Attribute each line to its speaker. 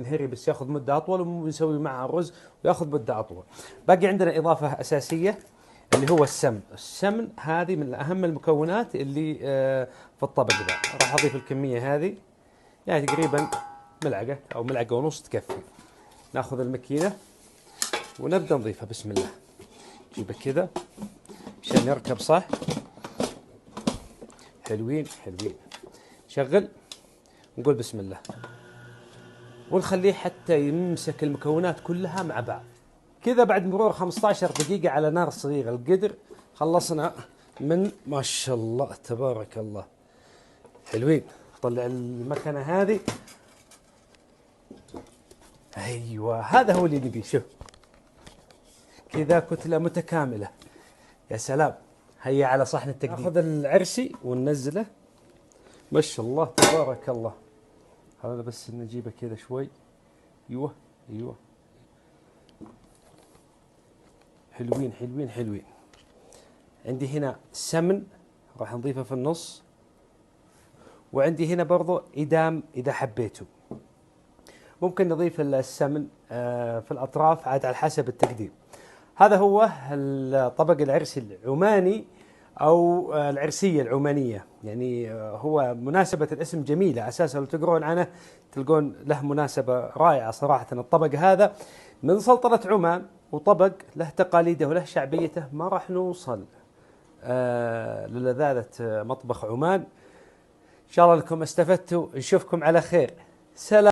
Speaker 1: ينهري بس ياخذ مدة أطول، ونسوي معه رز وياخذ مدة أطول. باقي عندنا إضافة أساسية اللي هو السمن. السمن هذه من أهم المكونات اللي في الطبق ذا. راح أضيف الكمية هذه، يعني تقريبا ملعقة أو ملعقة ونص تكفي. ناخذ الماكينة ونبدأ نضيفها. بسم الله، جيبه كذا عشان يركب صح. حلوين حلوين. شغل ونقول بسم الله، ونخليه حتى يمسك المكونات كلها مع بعض. كذا بعد مرور 15 دقيقة على نار صغيرة القدر خلصنا من، ما شاء الله تبارك الله. حلوين. طلع المكنة هذه. ايوه هذا هو اللي نبيه. شوف كذا كتلة متكاملة. يا سلام. هيا على صحن التقديم. ناخذ العرسي وننزله. ما شاء الله تبارك الله. هذا بس نجيبه كذا شوي. ايوه ايوه. حلوين حلوين حلوين. عندي هنا سمن راح نضيفه في النص، وعندي هنا برضو إدام إذا حبيتوا. ممكن نضيف السمن في الأطراف عاد على حسب التقديم. هذا هو الطبق العرسي العماني أو العرسية العمانية. يعني هو مناسبة الاسم جميلة أساسا، لو تقرون عنه تلقون له مناسبة رائعة صراحة. الطبق هذا من سلطنة عمان، وطبق له تقاليده وله شعبيته. ما راح نوصل للذاذة مطبخ عمان. إن شاء الله لكم استفدتوا. نشوفكم على خير. سلام.